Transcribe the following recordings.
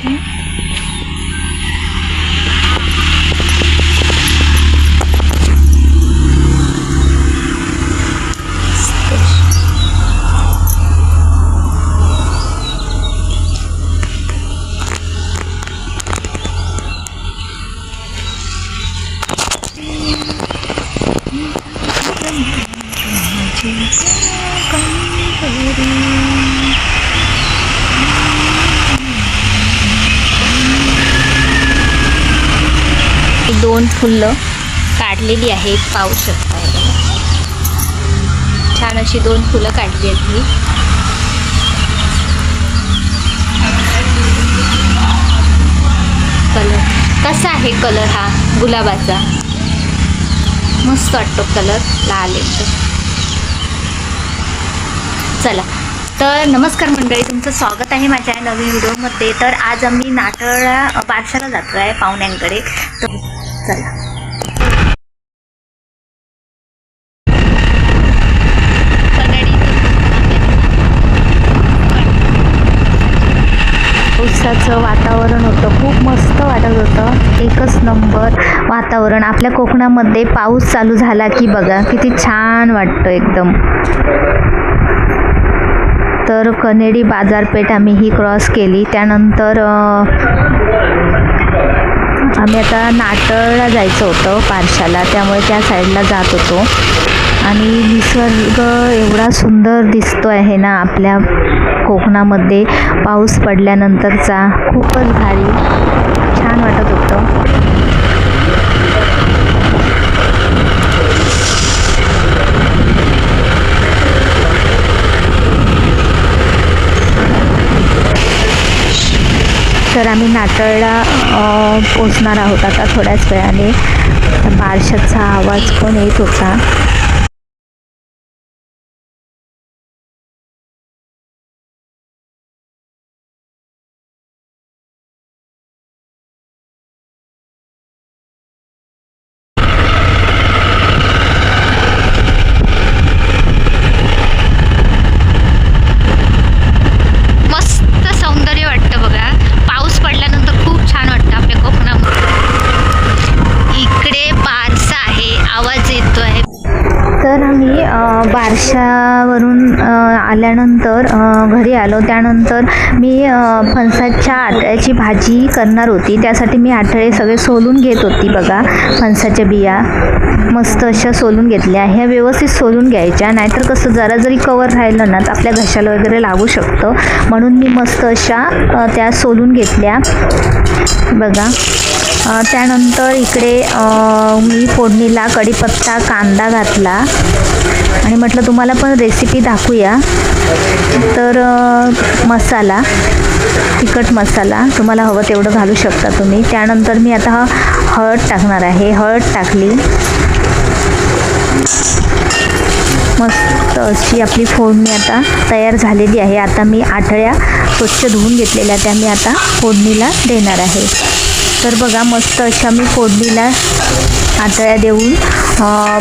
छान. दोन फुलं काढलेली आहेत, पाहू शकता. छान अशी दोन फुलं काढली आहेत मी. कलर कसा आहे? कलर हा गुलाबाचा मस्त वाटतो कलर, लाल एकदम. चला तर नमस्कार मंडळी, तुमचं स्वागत आहे माझ्या नवीन व्हिडिओमध्ये. तर आज आम्ही नाटळा बारशाला जातो आहे पाहुण्यांकडे. तर चला. पावसाचं वातावरण होतं, खूप मस्त वाटत होतं, एकच नंबर वातावरण. आपल्या कोकणामध्ये पाऊस चालू झाला की बघा किती छान वाटतं एकदम. तर कनेडी बाजारपेठ आम्ही ही क्रॉस केली. त्यानंतर आम्ही आता नाटळला जायचं होतं बारशाला, त्यामुळे त्या साईडला जात होतो. आणि निसर्ग एवढा सुंदर दिसतो आहे ना आपल्या कोकणामध्ये पाऊस पडल्यानंतरचा, खूपच भारी छान वाटत होतं. तर आम्ही नाटळला पोचणार आहोत आता थोड्याच वेळाने. बारशाचा आवाज पण येत होता. बारशावरून आल्यानंतर घरी आलो. त्यानंतर मी फणसाच्या आटळ्याची भाजी करणार होती. त्यासाठी मी आटळे सगळे सोलून घेत होती. बघा फणसाच्या बिया मस्त अशा सोलून घेतल्या. ह्या व्यवस्थित सोलून घ्यायच्या, नाहीतर कसं जरा जरी कवर राहिलं ना तर आपल्या घशाला वगैरे लागू शकतं. म्हणून मी मस्त अशा त्या सोलून घेतल्या बघा. त्यानंतर इकडे मी फोडणीला कढीपत्ता, कांदा घातला आणि म्हटलं तुम्हाला पण रेसिपी दाखवूया. तर मसाला, तिखट मसाला तुम्हाला हवं तेवढं घालू शकता तुम्ही. त्यानंतर मी आता हळद टाकणार आहे. हळद टाकली. मस्त अशी आपली फोडणी आता तयार झालेली आहे. आता मी आटळ्या स्वच्छ धुवून घेतलेल्या त्या मी आता फोडणीला देणार आहे. तर बघा मस्त अशा मी फोडणीला आटळ्या देऊन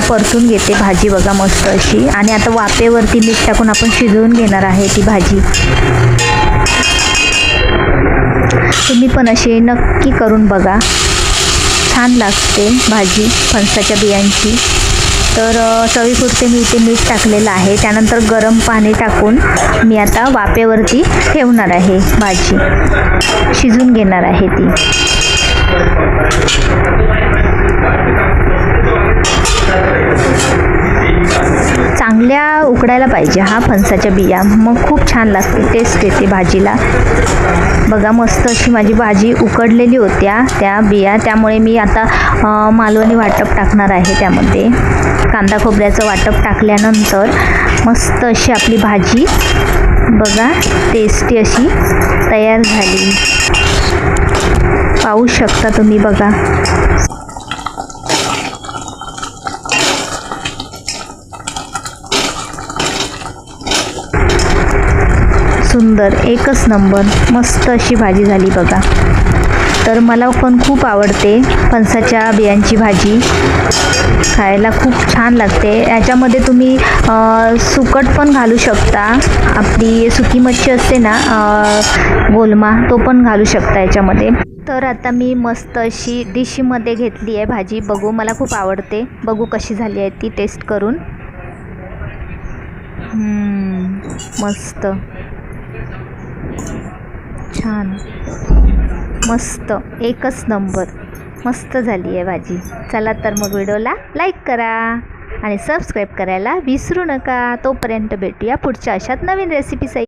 परतून घेते भाजी बघा मस्त अशी. आणि आता वाफेवरती मीठ टाकून आपण शिजवून घेणार आहे ती भाजी. तुम्ही पण अशी नक्की करून बघा, छान लागते भाजी फणसाच्या बियांची. तर चवीपुरते मी इथे मीठ टाकलेलं आहे. त्यानंतर गरम पाणी टाकून मी आता वाफेवरती ठेवणार आहे. भाजी शिजून घेणार आहे ती. चांगल्या उकडायला पाहिजे हा फणसाच्या बिया, मग खूप छान लागते, टेस्ट येते भाजीला. बघा मस्त अशी माझी भाजी उकडलेली होत्या त्या बिया, त्यामुळे मी आता मालवणी वाटप टाकणार आहे त्यामध्ये. कांदा खोबऱ्याचं वाटप टाकल्यानंतर मस्त अशी आपली भाजी बघा टेस्टी अशी तयार झाली. पाहू शकता तुम्ही बघा. सुंदर, एकच नंबर, मस्त अशी भाजी झाली बघा. तर मला पण खूप आवडते फणसाच्या बियांची भाजी, खायला खूप छान लागते. याच्यामध्ये तुम्ही सुकट पण घालू शकता, आपली सुकी मच्छी असते ना गोलमा, तो पण घालू शकता याच्यामध्ये. तर आता मी मस्त अशी डिशमध्ये घेतली आहे भाजी. बघू, मला खूप आवडते. बघू कशी झाली आहे ती टेस्ट करून. मस्त, छान, मस्त, एकच नंबर, मस्त झाली आहे भाजी. चला तर मग व्हिडिओला लाईक करा आणि सबस्क्राईब करायला विसरू नका. तोपर्यंत भेटूया पुढच्या अशात नवीन रेसिपीसही.